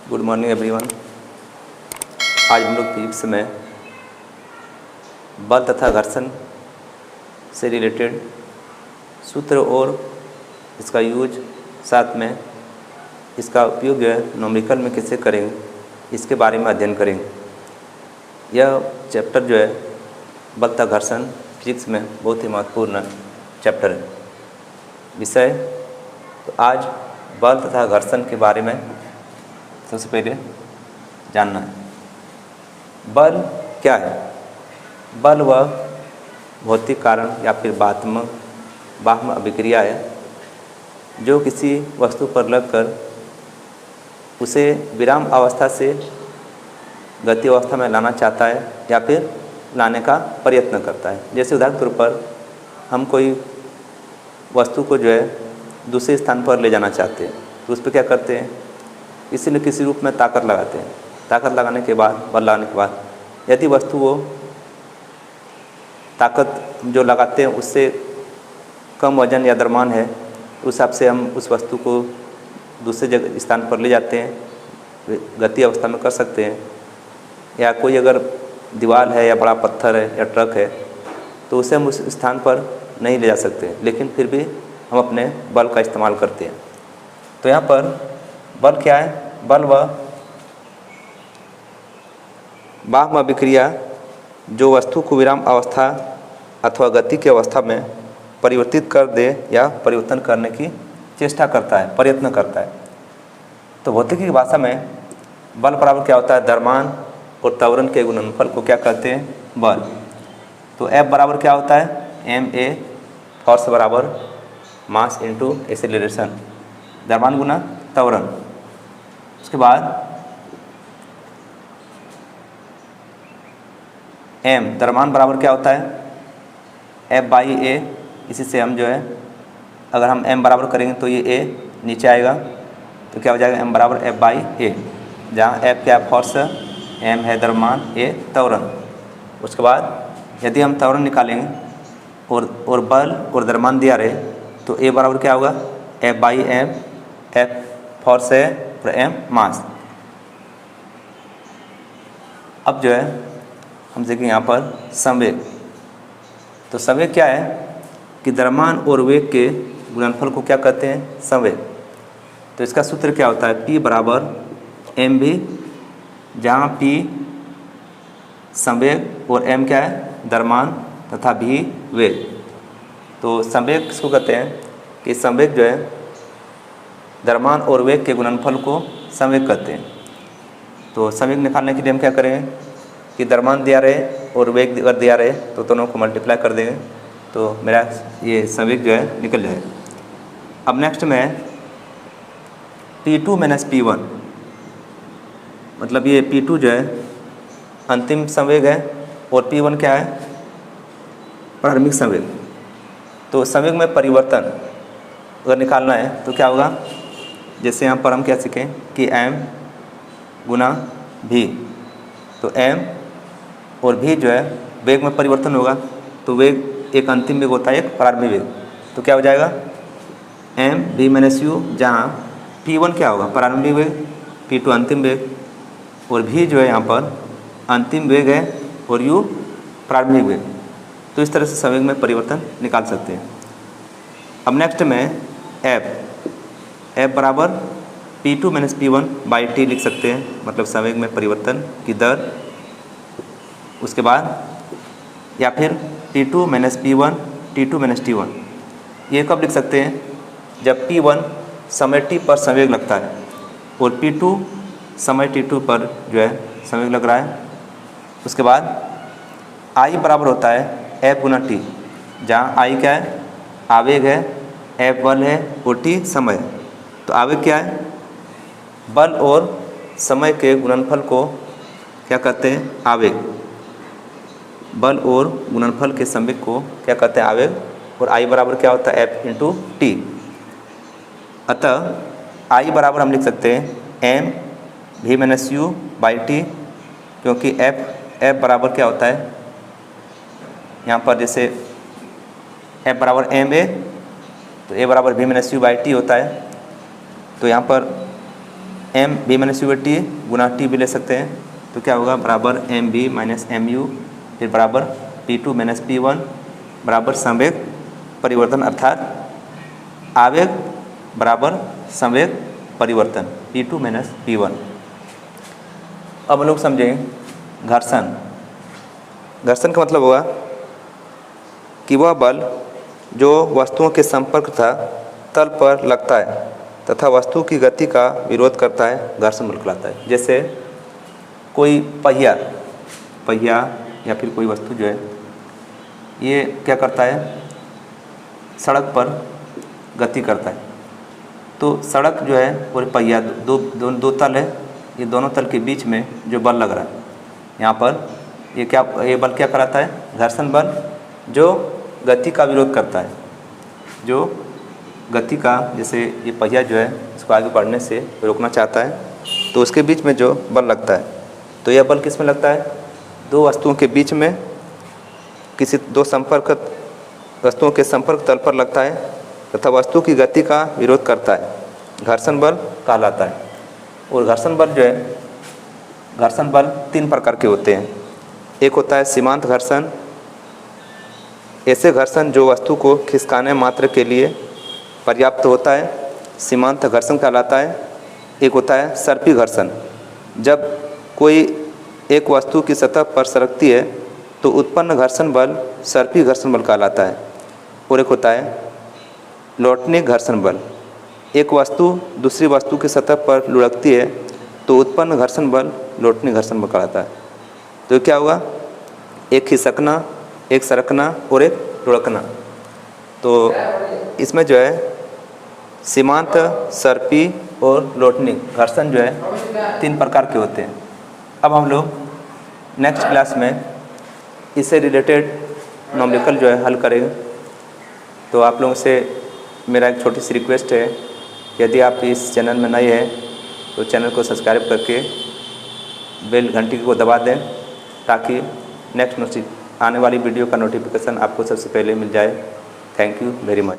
Good morning everyone. आज हम लोग फिजिक्स में बल तथा घर्षण से रिलेटेड सूत्र और इसका यूज, साथ में इसका उपयोग जो है न्यूमेरिकल में कैसे करेंगे, इसके बारे में अध्ययन करेंगे। यह चैप्टर जो है बल तथा घर्षण फिजिक्स में बहुत ही महत्वपूर्ण चैप्टर है, विषय। तो आज बल तथा घर्षण के बारे में सबसे पहले जानना है। बल क्या है? बल वह भौतिक कारण या फिर बाह्य अभिक्रिया है जो किसी वस्तु पर लगकर उसे विराम अवस्था से गति अवस्था में लाना चाहता है या फिर लाने का प्रयत्न करता है। जैसे उदाहरण के तौर पर हम कोई वस्तु को जो है दूसरे स्थान पर ले जाना चाहते हैं, तो उस पर क्या करते हैं, किसी न किसी रूप में ताकत लगाते हैं। ताकत लगाने के बाद, बल लगाने के बाद, यदि वस्तु वो ताकत जो लगाते हैं उससे कम वजन या द्रव्यमान है, उस हिसाब से हम उस वस्तु को दूसरे जगह स्थान पर ले जाते हैं, गति अवस्था में कर सकते हैं। या कोई अगर दीवार है या बड़ा पत्थर है या ट्रक है, तो उसे हम उस स्थान पर नहीं ले जा सकते, लेकिन फिर भी हम अपने बल का इस्तेमाल करते हैं। तो यहाँ पर बल क्या है? बल वह बाह्य अभिक्रिया जो वस्तु को विराम अवस्था अथवा गति की अवस्था में परिवर्तित कर दे या परिवर्तन करने की चेष्टा करता है, प्रयत्न करता है। तो भौतिकी की भाषा में बल बराबर क्या होता है? द्रव्यमान और त्वरण के गुणनफल को क्या कहते हैं? बल। तो F बराबर क्या होता है? ma, फोर्स बराबर मास इंटू एक्सेलरेशन, द्रव्यमान गुना त्वरण। उसके बाद m, द्रव्यमान बराबर क्या होता है? F/a। इसी से हम जो है, अगर हम m बराबर करेंगे तो ये a नीचे आएगा, तो क्या हो जाएगा? m बराबर F/a, जहाँ F क्या है? फोर्स, m है द्रव्यमान, a त्वरण। उसके बाद यदि हम त्वरण निकालेंगे और बल और द्रव्यमान दिया रहे, तो a बराबर क्या होगा? F/m, F फोर्स है और m मास। अब जो है हम देखेंगे यहाँ पर संवेग। तो संवेग क्या है कि द्रव्यमान और वेग के गुणनफल को क्या कहते हैं? संवेग। तो इसका सूत्र क्या होता है? P बराबर mv, जहाँ P संवेग और m क्या है? द्रव्यमान तथा v वेग। तो संवेग किसको कहते हैं कि संवेग जो है द्रव्यमान और वेग के गुणनफल को संवेग कहते हैं। तो संवेग निकालने के लिए हम क्या करेंगे कि द्रव्यमान दिया रहे और वेग अगर दिया रहे तो दोनों को मल्टीप्लाई कर देंगे, तो मेरा ये संवेग जो है निकल जाएगा। अब नेक्स्ट में P2 माइनस P1, मतलब ये P2 जो है अंतिम संवेग है और P1 क्या है? प्रारंभिक संवेग। तो संवेग में परिवर्तन अगर निकालना है तो क्या होगा? जैसे यहाँ पर हम क्या सीखें कि m गुना v, तो m और v जो है वेग में परिवर्तन होगा। तो वेग एक अंतिम वेग होता है, एक प्रारंभिक वेग। तो क्या हो जाएगा? m v माइनस u, जहाँ p1 क्या होगा? प्रारंभिक वेग, p2 अंतिम वेग, और v जो है यहाँ पर अंतिम वेग है और u प्रारंभिक वेग। तो इस तरह से संवेग में परिवर्तन निकाल सकते हैं। अब नेक्स्ट में F बराबर P2 minus P1 by T लिख सकते हैं, मतलब संवेग में परिवर्तन की दर। उसके बाद या फिर T2 minus P1, T2 minus T1, ये कब लिख सकते हैं? जब P1 समय t पर संवेग लगता है और P2 समय T2 पर जो है संवेग लग रहा है। उसके बाद I बराबर होता है F गुना t, जहाँ I क्या है? आवेग है, F बल है और t समय है। तो आवेग क्या है? बल और समय के गुणनफल को क्या कहते हैं? आवेग। बल और गुणनफल के संवेग को क्या कहते हैं? आवेग। और I बराबर क्या होता है? F into T. अतः I बराबर हम लिख सकते हैं m v minus u by T, क्योंकि F बराबर क्या होता है? यहाँ पर जैसे F बराबर m a, तो a बराबर v minus u by T होता है। तो यहाँ पर M B minus U T गुना टी भी ले सकते हैं, तो क्या होगा बराबर M B minus M U फिर बराबर P2 माइनस P1 बराबर संवेग परिवर्तन अर्थात आवेग बराबर संवेग परिवर्तन P2 माइनस P1। अब हम लोग समझें घर्षण। घर्षण का मतलब होगा कि वह बल जो वस्तुओं के संपर्क तथा तल पर लगता है तथा वस्तु की गति का विरोध करता है, घर्षण बल कहलाता है। जैसे कोई पहिया या फिर कोई वस्तु जो है ये क्या करता है, सड़क पर गति करता है, तो सड़क जो है और पहिया दो तल है, ये दोनों तल के बीच में जो बल लग रहा है यहाँ पर ये बल क्या कराता है, घर्षण बल, जो गति का विरोध करता है, जो गति का, जैसे ये पहिया जो है इसको आगे बढ़ने से रोकना चाहता है तो उसके बीच में जो बल लगता है, तो यह बल किस में लगता है, दो वस्तुओं के बीच में किसी दो वस्तुओं के संपर्क तल पर लगता है तथा वस्तु की गति का विरोध करता है, घर्षण बल कहलाता है। और घर्षण बल जो है, घर्षण बल 3 प्रकार के होते हैं। एक होता है सीमांत घर्षण, ऐसे घर्षण जो वस्तु को खिसकाने मात्र के लिए पर्याप्त होता है, सीमांत घर्षण कहलाता है। एक होता है सर्पी घर्षण, जब कोई एक वस्तु की सतह पर सरकती है तो उत्पन्न घर्षण बल सर्पी घर्षण बल कहलाता है। और एक होता है लौटनिक घर्षण बल, एक वस्तु दूसरी वस्तु की सतह पर लुढ़कती है तो उत्पन्न घर्षण बल लौटनिक घर्षण बल कहलाता है। तो क्या हुआ, एक खिसकना, एक सरकना और एक लुढ़कना। तो इसमें जो है सीमांत, सर्पी और लौटनिक घर्षण जो है 3 प्रकार के होते हैं। अब हम लोग नेक्स्ट क्लास में इससे रिलेटेड न्यूमेरिकल जो है हल करेंगे। तो आप लोगों से मेरा एक छोटी सी रिक्वेस्ट है, यदि आप इस चैनल में नए हैं तो चैनल को सब्सक्राइब करके बेल घंटी को दबा दें ताकि नेक्स्ट आने वाली वीडियो का नोटिफिकेशन आपको सबसे पहले मिल जाए। Thank you very much.